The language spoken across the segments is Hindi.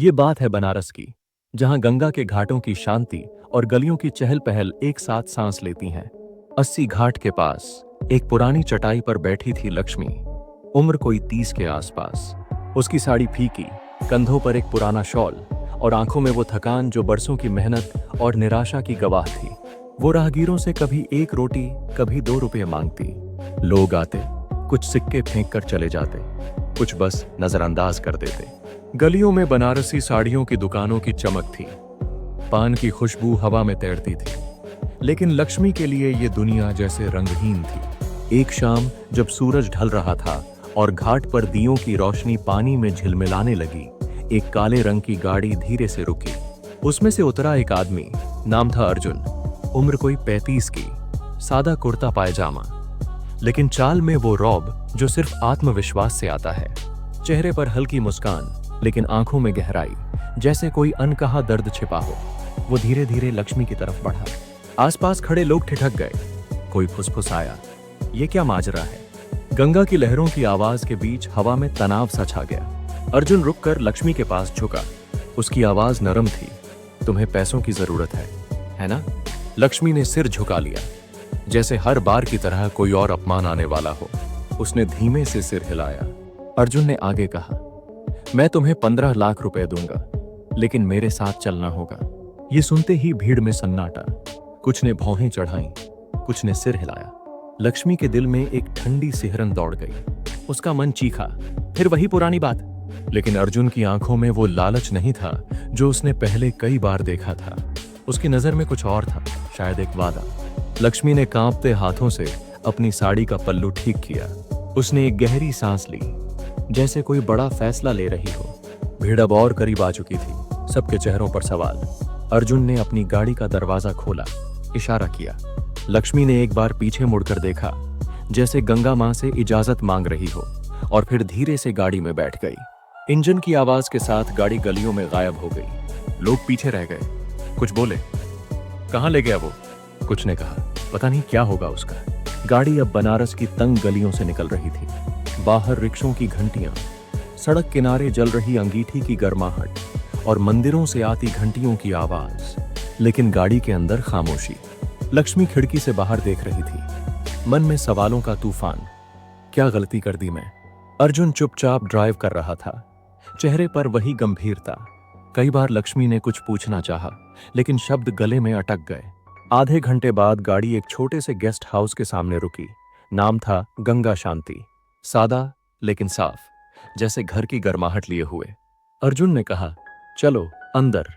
ये बात है बनारस की, जहां गंगा के घाटों की शांति और गलियों की चहल पहल एक साथ सांस लेती हैं। 80 घाट के पास एक पुरानी चटाई पर बैठी थी लक्ष्मी। उम्र कोई 30 के आसपास। उसकी साड़ी फीकी, कंधों पर एक पुराना शॉल और आंखों में वो थकान जो बरसों की मेहनत और निराशा की गवाह थी। वो राहगीरों से कभी 1 रोटी, कभी 2 रुपये मांगती। लोग आते, कुछ सिक्के फेंक कर चले जाते, कुछ बस नजरअंदाज कर देते। गलियों में बनारसी साड़ियों की दुकानों की चमक थी, पान की खुशबू हवा में तैरती थी। लेकिन लक्ष्मी के लिए ये दुनिया जैसे रंगहीन थी। एक शाम जब सूरज ढल रहा था और घाट पर दियों की रोशनी पानी में झिलमिलाने लगी, एक काले रंग की गाड़ी धीरे से रुकी। उसमें से उतरा एक आदमी, नाम था अर्जुन। उम्र कोई 35 की, सादा कुर्ता पायजामा, लेकिन चाल में वो रौब जो सिर्फ आत्मविश्वास से आता है। चेहरे पर हल्की मुस्कान, लेकिन आंखों में गहराई, जैसे कोई अनकहा दर्द छिपा हो। वो धीरे धीरे लक्ष्मी की तरफ बढ़ा। आसपास खड़े लोग ठिठक गए। कोई फुसफुसाया, ये क्या माजरा है? गंगा की लहरों की आवाज के बीच हवा में तनाव सा छा गया। अर्जुन रुककर लक्ष्मी के पास झुका। उसकी आवाज नरम थी। तुम्हें पैसों की जरूरत है ना? लक्ष्मी ने सिर झुका लिया, जैसे हर बार की तरह कोई और अपमान आने वाला हो। उसने धीमे से सिर हिलाया। अर्जुन ने आगे कहा, मैं तुम्हें 15 लाख रुपए दूंगा, लेकिन मेरे साथ चलना होगा। ये सुनते ही भीड़ में सन्नाटा। कुछ ने भौहें चढ़ाई, कुछ ने सिर हिलाया। लक्ष्मी के दिल में एक ठंडी सिहरन दौड़ गई। उसका मन चीखा, फिर वही पुरानी बात। लेकिन अर्जुन की आंखों में वो लालच नहीं था जो उसने पहले कई बार देखा था। उसकी नजर में कुछ और था, शायद एक वादा। लक्ष्मी ने कांपते हाथों से अपनी साड़ी का पल्लू ठीक किया। उसने एक गहरी सांस ली, जैसे कोई बड़ा फैसला ले रही हो। भीड़ अब और करीब आ चुकी थी, सबके चेहरों पर सवाल। अर्जुन ने अपनी गाड़ी का दरवाजा खोला, इशारा किया। लक्ष्मी ने एक बार पीछे मुड़कर देखा, जैसे गंगा मां से इजाजत मांग रही हो, और फिर धीरे से गाड़ी में बैठ गई। इंजन की आवाज के साथ गाड़ी गलियों में गायब हो गई। लोग पीछे रह गए। कुछ बोले, कहां ले गया वो? कुछ ने कहा, पता नहीं क्या होगा उसका। गाड़ी अब बनारस की तंग गलियों से निकल रही थी। बाहर रिक्शों की घंटियां, सड़क किनारे जल रही अंगीठी की गर्माहट और मंदिरों से आती घंटियों की आवाज। लेकिन गाड़ी के अंदर खामोशी। लक्ष्मी खिड़की से बाहर देख रही थी, मन में सवालों का तूफान। क्या गलती कर दी मैं? अर्जुन चुपचाप ड्राइव कर रहा था, चेहरे पर वही गंभीरता। कई बार लक्ष्मी ने कुछ पूछना चाहा, लेकिन शब्द गले में अटक गए। आधे घंटे बाद गाड़ी एक छोटे से गेस्ट हाउस के सामने रुकी। नाम था गंगा शांति। सादा लेकिन साफ, जैसे घर की गर्माहट लिए हुए। अर्जुन ने कहा, चलो अंदर।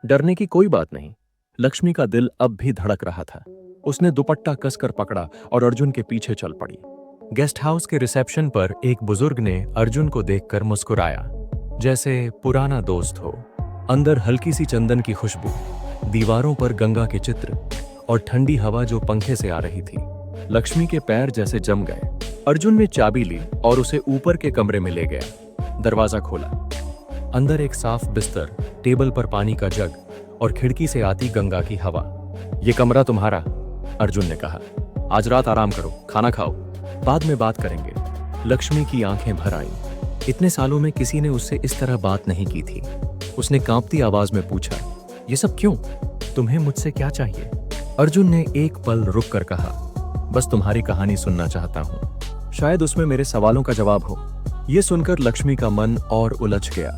डरने की कोई बात नहीं। लक्ष्मी का दिल अब भी धड़क रहा था। उसने दुपट्टा कसकर पकड़ा और अर्जुन के पीछे चल पड़ी। गेस्ट हाउस के रिसेप्शन पर एक बुजुर्ग ने अर्जुन को देखकर मुस्कुराया, जैसे पुराना दोस्त हो। अंदर हल्की सी चंदन की खुशबू, दीवारों पर गंगा के चित्र और ठंडी हवा जो पंखे से आ रही थी। लक्ष्मी के पैर जैसे जम गए। अर्जुन ने चाबी ली और उसे ऊपर के कमरे में ले गया। दरवाजा खोला। अंदर एक साफ बिस्तर, टेबल पर पानी का जग और खिड़की से आती गंगा की हवा। ये कमरा तुम्हारा, अर्जुन ने कहा। आज रात आराम करो, खाना खाओ, बाद में बात करेंगे। लक्ष्मी की आंखें भर आईं। इतने सालों में किसी ने उससे इस तरह बात नहीं की थी। उसने कांपती आवाज में पूछा, ये सब क्यों? तुम्हें मुझसे क्या चाहिए? अर्जुन ने एक पल रुक कर कहा, बस तुम्हारी कहानी सुनना चाहता हूं। शायद उसमें मेरे सवालों का जवाब हो। यह सुनकर लक्ष्मी का मन और उलझ गया,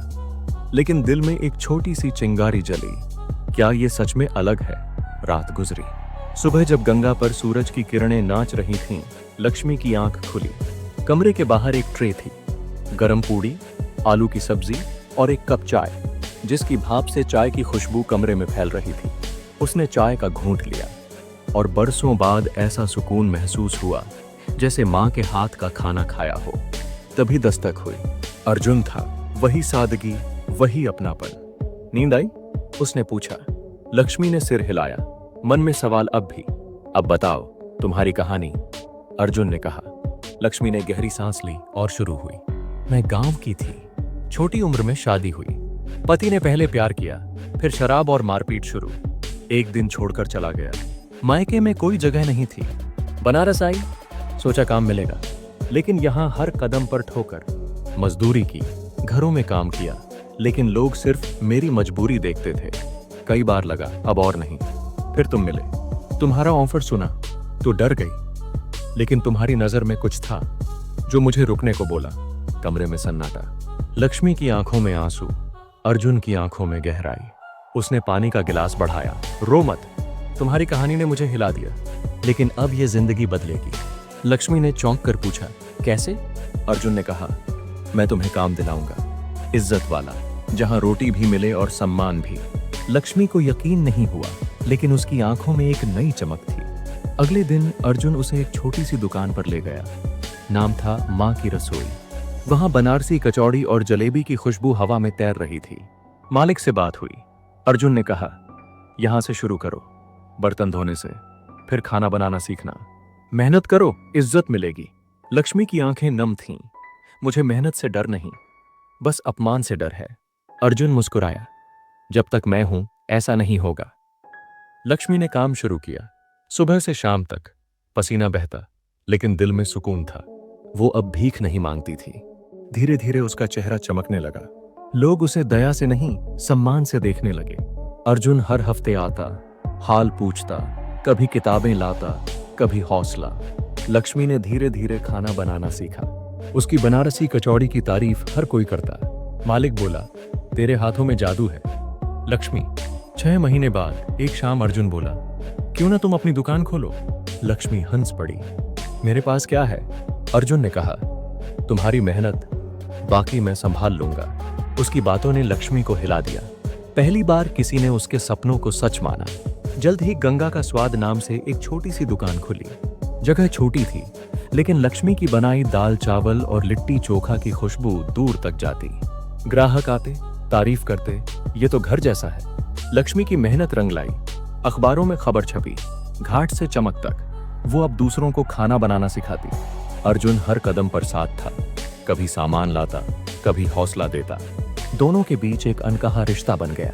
लेकिन दिल में एक छोटी सी चिंगारी जली। क्या ये सच में अलग है? रात गुजरी। सुबह जब गंगा पर सूरज की किरणें नाच रही थीं, लक्ष्मी की आंख खुली। कमरे के बाहर एक ट्रे थी, गरम पूड़ी, आलू की सब्जी और एक कप चाय, जिसकी भाप से चाय की खुशबू कमरे में फैल रही थी। उसने चाय का घूंट लिया और बरसों बाद ऐसा सुकून महसूस हुआ जैसे मां के हाथ का खाना खाया हो। तभी दस्तक हुई। अर्जुन था, वही सादगी, वही अपनापन। नींद आई? उसने पूछा। लक्ष्मी ने सिर हिलाया, मन में सवाल अब भी। अब बताओ तुम्हारी कहानी, अर्जुन ने कहा। लक्ष्मी ने गहरी सांस ली और शुरू हुई। मैं गांव की थी, छोटी उम्र में शादी हुई। पति ने पहले प्यार किया, फिर शराब और मारपीट शुरू। एक दिन छोड़कर चला गया। मायके में कोई जगह नहीं थी। बनारस आई, सोचा काम मिलेगा, लेकिन यहां हर कदम पर ठोकर। मजदूरी की, घरों में काम किया, लेकिन लोग सिर्फ मेरी मजबूरी देखते थे। कई बार लगा अब और नहीं। फिर तुम मिले, तुम्हारा ऑफर सुना तो डर गई, लेकिन तुम्हारी नजर में कुछ था जो मुझे रुकने को बोला। कमरे में सन्नाटा, लक्ष्मी की आंखों में आंसू, अर्जुन की आंखों में गहराई। उसने पानी का गिलास बढ़ाया। रो मत, तुम्हारी कहानी ने मुझे हिला दिया, लेकिन अब यह जिंदगी बदलेगी। लक्ष्मी ने चौंक कर पूछा, कैसे? अर्जुन ने कहा, मैं तुम्हें काम दिलाऊंगा, इज्जत वाला, जहां रोटी भी मिले और सम्मान भी। लक्ष्मी को यकीन नहीं हुआ, लेकिन उसकी आंखों में एक नई चमक थी। अगले दिन अर्जुन उसे एक छोटी सी दुकान पर ले गया। नाम था मां की रसोई। वहां बनारसी कचौड़ी और जलेबी की खुशबू हवा में तैर रही थी। मालिक से बात हुई। अर्जुन ने कहा, यहां से शुरू करो, बर्तन धोने से, फिर खाना बनाना सीखना। मेहनत करो, इज्जत मिलेगी। लक्ष्मी की आंखें नम थीं। मुझे मेहनत से डर नहीं, बस अपमान से डर है। अर्जुन मुस्कुराया, जब तक मैं हूं ऐसा नहीं होगा। लक्ष्मी ने काम शुरू किया। सुबह से शाम तक पसीना बहता, लेकिन दिल में सुकून था। वो अब भीख नहीं मांगती थी। धीरे धीरे उसका चेहरा चमकने लगा। लोग उसे दया से नहीं, सम्मान से देखने लगे। अर्जुन हर हफ्ते आता, हाल पूछता, कभी किताबें लाता, कभी हौसला। लक्ष्मी ने धीरे धीरे खाना बनाना सीखा। उसकी बनारसी कचौड़ी की तारीफ हर कोई करता। मालिक बोला, तेरे हाथों में जादू है। लक्ष्मी। 6 महीने बाद एक शाम अर्जुन बोला, क्यों ना तुम अपनी दुकान खोलो? लक्ष्मी हंस पड़ी, मेरे पास क्या है? अर्जुन ने कहा, तुम्हारी मेहनत, बाकी मैं संभाल लूंगा। उसकी बातों ने लक्ष्मी को हिला दिया। पहली बार किसी ने उसके सपनों को सच माना। जल्द ही गंगा का स्वाद नाम से एक छोटी सी दुकान खुली। जगह छोटी थी, लेकिन लक्ष्मी की बनाई दाल चावल और लिट्टी चोखा की खुशबू दूर तक जाती। ग्राहक आते, तारीफ करते, ये तो घर जैसा है। लक्ष्मी की मेहनत रंग लाई। अखबारों में खबर छपी, घाट से चमक तक। वो अब दूसरों को खाना बनाना सिखाती। अर्जुन हर कदम पर साथ था, कभी सामान लाता, कभी हौसला देता। दोनों के बीच एक अनकहा रिश्ता बन गया।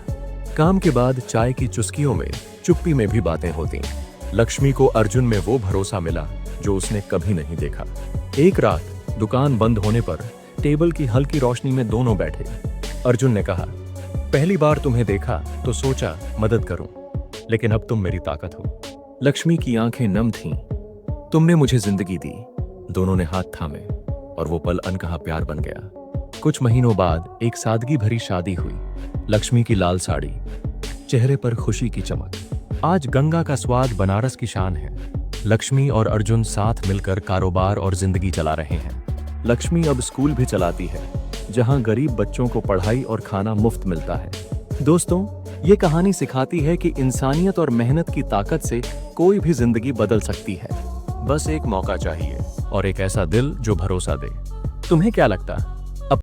काम के बाद चाय की चुस्कियों में, चुप्पी में भी बातें होती। लक्ष्मी को अर्जुन में वो भरोसा मिला जो उसने कभी नहीं देखा। एक रात दुकान बंद होने पर टेबल की हल्की रोशनी में दोनों बैठे। अर्जुन ने कहा, पहली बार तुम्हें देखा तो सोचा मदद करूं, लेकिन अब तुम मेरी ताकत हो। लक्ष्मी की आंखें नम थीं। तुमने मुझे जिंदगी दी। दोनों ने हाथ थामे और वो पल अनकहा प्यार बन गया। कुछ महीनों बाद एक सादगी भरी शादी हुई। लक्ष्मी की लाल साड़ी, चेहरे पर खुशी की चमक। आज गंगा का स्वाद बनारस की शान है। लक्ष्मी और अर्जुन साथ मिलकर कारोबार और जिंदगी चला रहे हैं। लक्ष्मी अब स्कूल भी चलाती है, जहां गरीब बच्चों को पढ़ाई और खाना मुफ्त मिलता है। दोस्तों, ये कहानी सिखाती है कि इंसानियत और मेहनत की ताकत से कोई भी जिंदगी बदल सकती है। बस एक मौका चाहिए और एक ऐसा दिल जो भरोसा दे। तुम्हें क्या लगता है?